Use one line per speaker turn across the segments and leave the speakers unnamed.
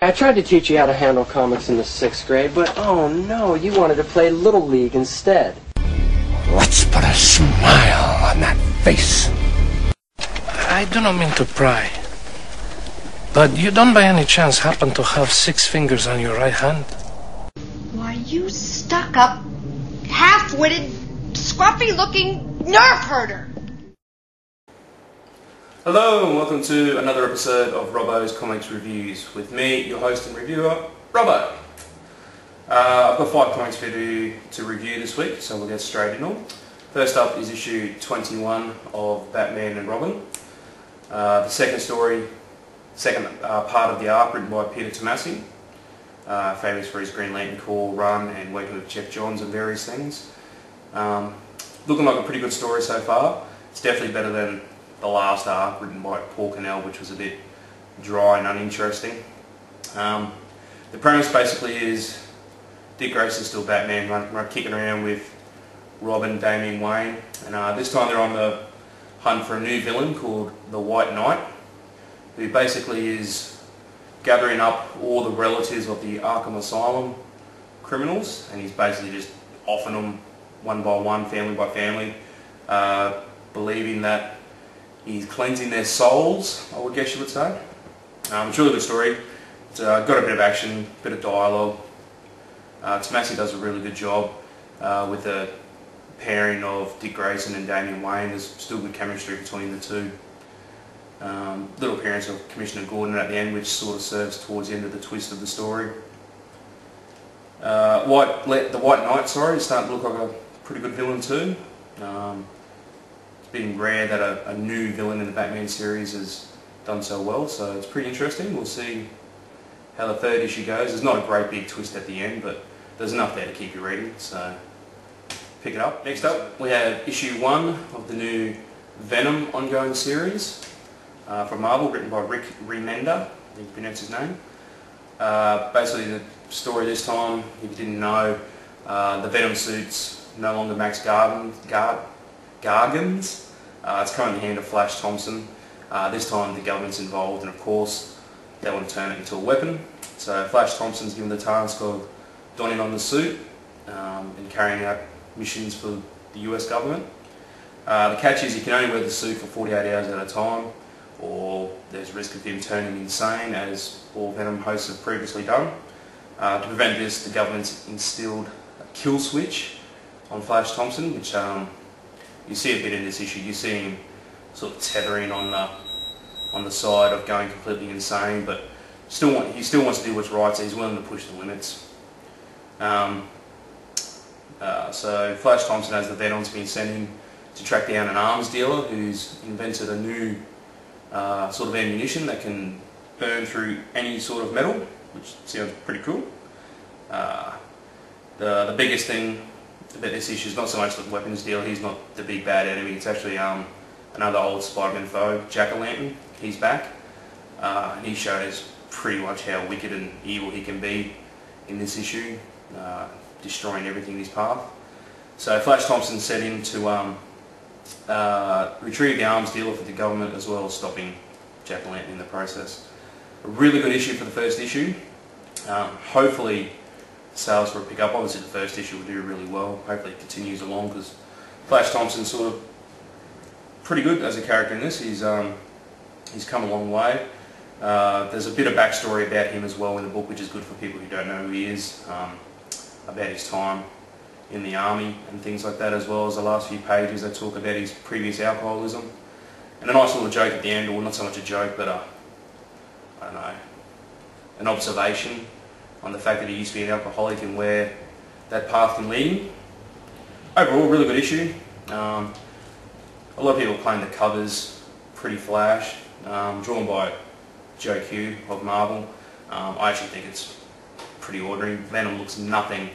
I tried to teach you how to handle comics in the 6th grade, but oh no, you wanted to play Little League instead.
Let's put a smile on that face.
I do not mean to pry, but you don't by any chance happen to have 6 fingers on your right hand?
Why, you stuck-up, half-witted, scruffy-looking nerve herder!
Hello and welcome to another episode of Robbo's Comics Reviews with me, your host and reviewer, Robbo. I've got 5 comics for you to review this week, so we'll get straight in on. First up is issue 21 of Batman and Robin. The second part of the arc, written by Peter Tomasi, famous for his Green Lantern Corps run and working with Jeff Johns and various things. Looking like a pretty good story so far. It's definitely better than the last arc, written by Paul Cannell, which was a bit dry and uninteresting. The premise basically is Dick Grayson's still Batman, kicking around with Robin, Damian Wayne, and this time they're on the hunt for a new villain called the White Knight, who basically is gathering up all the relatives of the Arkham Asylum criminals, and he's basically just offing them one by one, family by family, believing that he's cleansing their souls, I would guess you would say. It's a really good story. It's got a bit of action, a bit of dialogue. Tomasi does a really good job with the pairing of Dick Grayson and Damian Wayne. There's still good chemistry between the two. Little appearance of Commissioner Gordon at the end, which sort of serves towards the end of the twist of the story. The White Knight, is starting to look like a pretty good villain too. It's been rare that a new villain in the Batman series has done so well, so it's pretty interesting. We'll see how the third issue goes. There's not a great big twist at the end, but there's enough there to keep you reading, so pick it up. Next up, we have issue 1 of the new Venom ongoing series from Marvel, written by Rick Remender, I think you pronounce his name. Basically the story this time, if you didn't know, the Venom suit's no longer Max Gargan's. It's coming in the hand of Flash Thompson. This time the government's involved, and of course they want to turn it into a weapon. So Flash Thompson's given the task of donning on the suit and carrying out missions for the US government. The catch is he can only wear the suit for 48 hours at a time, or there's risk of him turning insane, as all Venom hosts have previously done. To prevent this, the government's instilled a kill switch on Flash Thompson, which you see a bit in this issue. You see him sort of tethering on the side of going completely insane, but he still wants to do what's right, so he's willing to push the limits. So Flash Thompson, as the Venom's been sent in to track down an arms dealer who's invented a new sort of ammunition that can burn through any sort of metal, which sounds pretty cool. The biggest thing about this issue is not so much the weapons deal. He's not the big bad enemy. It's actually another old Spider-Man foe, Jack-o'-lantern. He's back, and he shows pretty much how wicked and evil he can be in this issue, destroying everything in his path. So Flash Thompson set in to retrieve the arms dealer for the government, as well as stopping Jack-o'-lantern in the process. A really good issue for the first issue. Hopefully sales will pick up. Obviously the first issue will do really well. Hopefully it continues along, because Flash Thompson's sort of pretty good as a character in this. He's come a long way. There's a bit of backstory about him as well in the book, which is good for people who don't know who he is, about his time in the army and things like that, as well as the last few pages they talk about his previous alcoholism. And a nice little joke at the end, or not so much a joke, but I don't know, an observation on the fact that he used to be an alcoholic and where that path can lead him. Overall, really good issue. A lot of people claim the cover's pretty flash, drawn by Joe Q of Marvel. I actually think it's pretty ordinary. Venom looks nothing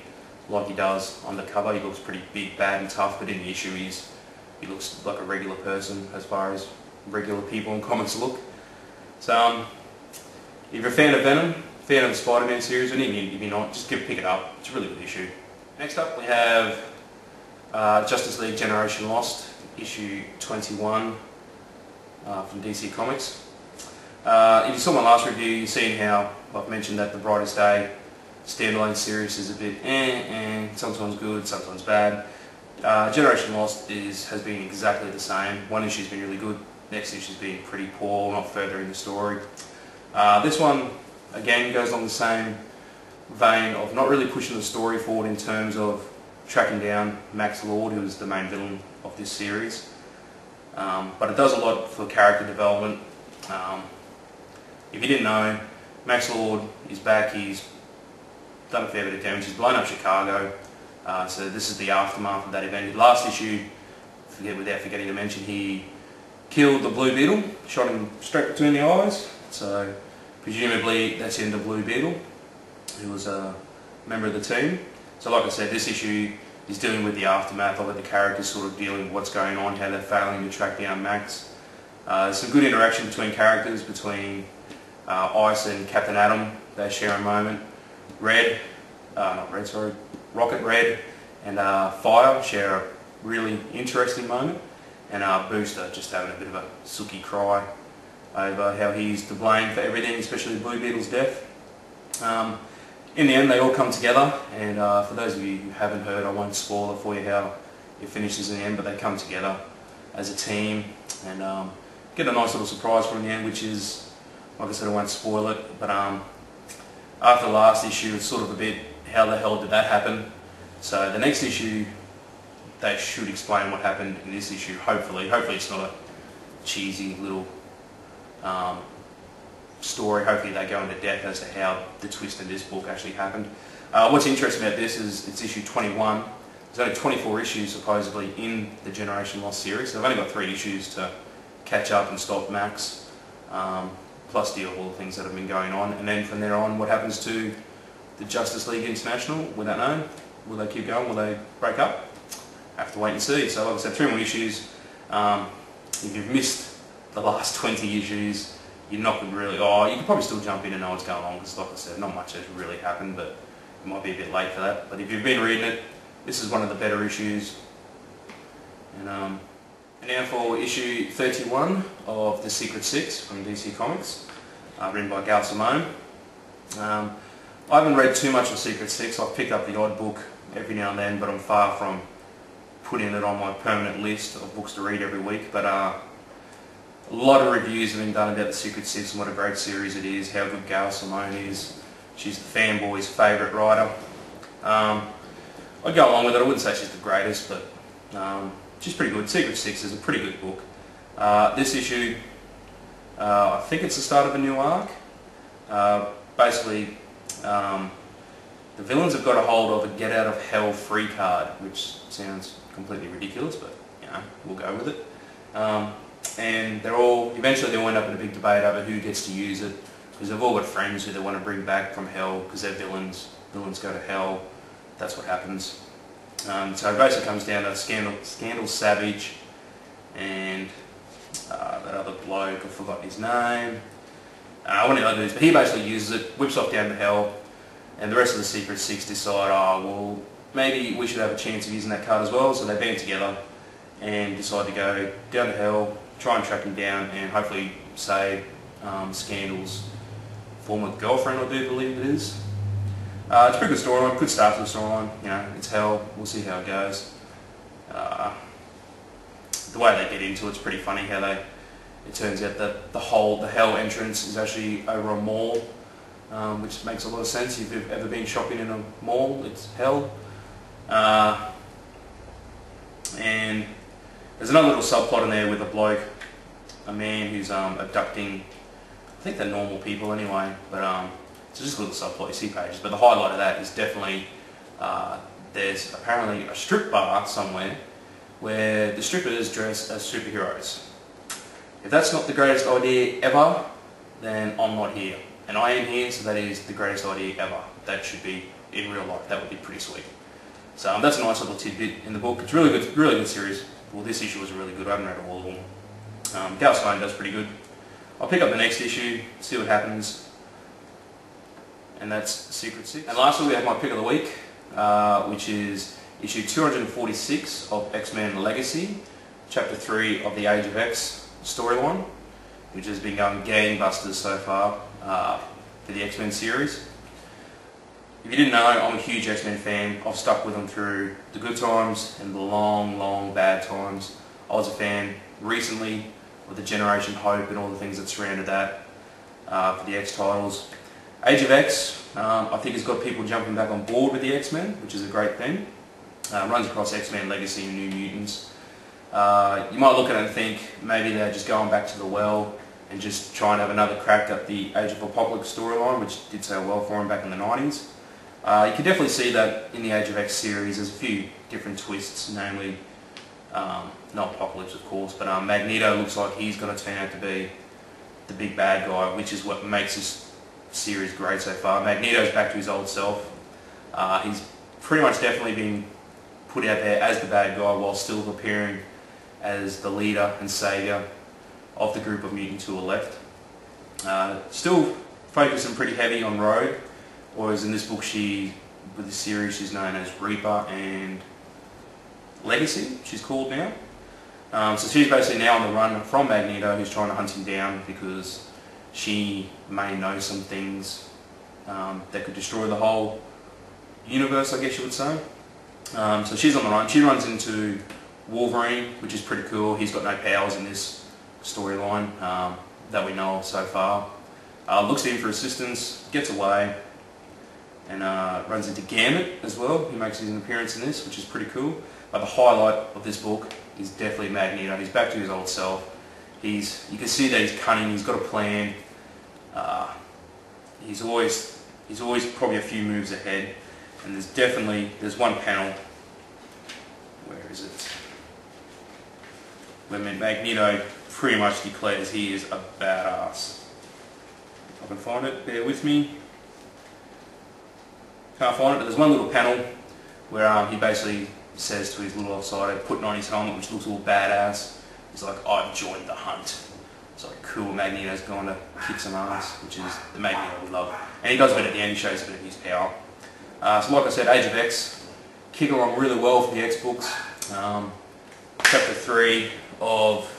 like he does on the cover. He looks pretty big, bad and tough, but in the issue he looks like a regular person as far as regular people in comics look. So if you're a fan of Venom, fan of the Spider-Man series, and even if you're not, just pick it up. It's a really good issue. Next up we have Justice League Generation Lost, issue 21 from DC Comics. If you saw my last review, you've seen how I've mentioned that the Brightest Day standalone series is a bit sometimes good, sometimes bad. Generation Lost has been exactly the same. One issue's been really good, next issue's been pretty poor, not furthering the story. This one, again, goes on the same vein of not really pushing the story forward in terms of tracking down Max Lord, who is the main villain of this series. But it does a lot for character development. If you didn't know, Max Lord is back. He's done a fair bit of damage. He's blown up Chicago. So this is the aftermath of that event. Last issue, without forgetting to mention, he killed the Blue Beetle, shot him straight between the eyes. So presumably that's the end of Blue Beetle, who was a member of the team. So like I said, this issue is dealing with the aftermath of it, the characters sort of dealing with what's going on, how they're failing to track down Max. There's some good interaction between characters, between Ice and Captain Atom. They share a moment. Rocket Red and Fire share a really interesting moment. And Booster just having a bit of a sooky cry over how he's to blame for everything, especially Blue Beetle's death. In the end, they all come together, and for those of you who haven't heard, I won't spoil it for you how it finishes in the end, but they come together as a team and get a nice little surprise from the end, which is, like I said, I won't spoil it, but after the last issue, it's sort of a bit, how the hell did that happen? So the next issue, they should explain what happened in this issue, hopefully. Hopefully it's not a cheesy little story. Hopefully they go into depth as to how the twist in this book actually happened. What's interesting about this is it's issue 21. There's only 24 issues supposedly in the Generation Lost series. So they've only got 3 issues to catch up and stop Max, plus deal with all the things that have been going on. And then from there on, what happens to the Justice League International? We don't know. Will they keep going? Will they break up? Have to wait and see. So like I said, 3 more issues. If you've missed the last 20 issues, you're not really, you could probably still jump in and know what's going on, because like I said, not much has really happened, but it might be a bit late for that. But if you've been reading it, this is one of the better issues. And now for issue 31 of The Secret Six from DC Comics, written by Gail Simone. I haven't read too much of Secret Six. I've picked up the odd book every now and then, but I'm far from putting it on my permanent list of books to read every week. But a lot of reviews have been done about The Secret Six and what a great series it is, how good Gail Simone is. She's the fanboy's favourite writer. I'd go along with it. I wouldn't say she's the greatest, but she's pretty good. Secret Six is a pretty good book. This issue, I think it's the start of a new arc. Basically, the villains have got a hold of a get out of hell free card, which sounds completely ridiculous, but you know, we'll go with it. And eventually they'll end up in a big debate over who gets to use it, because they've all got friends who they want to bring back from hell because they're villains. Villains go to hell. That's what happens. So it basically comes down to Scandal Savage and that other bloke, I've forgotten his name. One of the other dudes, but he basically uses it, whips off down to hell, and the rest of the Secret Six decide, well, maybe we should have a chance of using that card as well, so they band together and decide to go down to hell, try and track him down, and hopefully save Scandal's former girlfriend, I do believe it is. It's a pretty good storyline, good start to the storyline. You know, it's hell, we'll see how it goes. The way they get into it's pretty funny how it turns out that the hell entrance is actually over a mall, which makes a lot of sense. If you've ever been shopping in a mall, it's hell. And there's another little subplot in there with a man who's abducting, I think they're normal people anyway, but it's just a little subplot, you see pages. But the highlight of that is definitely there's apparently a strip bar somewhere where the strippers dress as superheroes. If that's not the greatest idea ever, then I'm not here. And I am here, so that is the greatest idea ever. That should be in real life. That would be pretty sweet. So that's a nice little tidbit in the book. It's really good series. Well, this issue was really good. I haven't read all of them. Gail Simone does pretty good. I'll pick up the next issue, see what happens. And that's Secret Six. And lastly, we have my pick of the week, which is issue 246 of X-Men Legacy, chapter 3 of the Age of X storyline, which has been going gangbusters so far. for the X-Men series. If you didn't know, I'm a huge X-Men fan. I've stuck with them through the good times and the long, long bad times. I was a fan recently with the Generation Hope and all the things that surrounded that for the X titles. Age of X, I think has got people jumping back on board with the X-Men, which is a great thing. Runs across X-Men Legacy and New Mutants. You might look at it and think maybe they're just going back to the well and just trying to have another crack at the Age of Apocalypse storyline, which did so well for him back in the 90s. You can definitely see that in the Age of X series. There's a few different twists, namely, not Apocalypse of course, but Magneto looks like he's going to turn out to be the big bad guy, which is what makes this series great so far. Magneto's back to his old self. He's pretty much definitely been put out there as the bad guy while still appearing as the leader and saviour of the group of mutants who are left. Still focusing pretty heavy on Rogue, whereas in this book with this series she's known as Reaper and Legacy, she's called now. So she's basically now on the run from Magneto, who's trying to hunt him down because she may know some things that could destroy the whole universe, I guess you would say. So she's on the run. She runs into Wolverine, which is pretty cool. He's got no powers in this storyline that we know of so far. Looks to him for assistance, gets away, and runs into Gambit as well. He makes his appearance in this, which is pretty cool. But the highlight of this book is definitely Magneto. He's back to his old self. You can see that he's cunning. He's got a plan. He's always probably a few moves ahead. And there's one panel. Where is it? Where Magneto pretty much declares he is a badass. If I can find it, bear with me. Can't find it, but there's one little panel where he basically says to his little outsider, putting on his helmet, which looks all badass. He's like, I've joined the hunt. It's like, cool, Magneto's going to kick some ass, which is the Magneto we love. And he does a bit at the end, he shows a bit of his power. So like I said, Age of X, kick along really well for the X books. Chapter 3 of,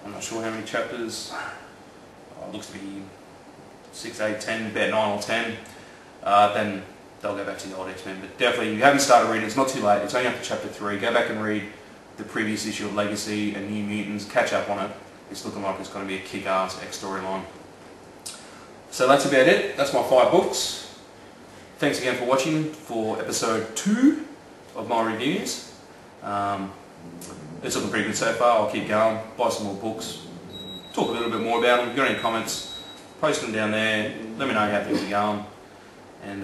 I'm not sure how many chapters, it looks to be 6, 8, 10, about 9 or 10. Then they'll go back to the old X-Men. But definitely, if you haven't started reading, it's not too late. It's only up to chapter 3. Go back and read the previous issue of Legacy and New Mutants. Catch up on it. It's looking like it's going to be a kick-ass X storyline. So that's about it. That's my 5 books. Thanks again for watching for episode 2 of my reviews. It's looking pretty good so far. I'll keep going. Buy some more books. Talk a little bit more about them. If you've got any comments, post them down there. Let me know how things are going. And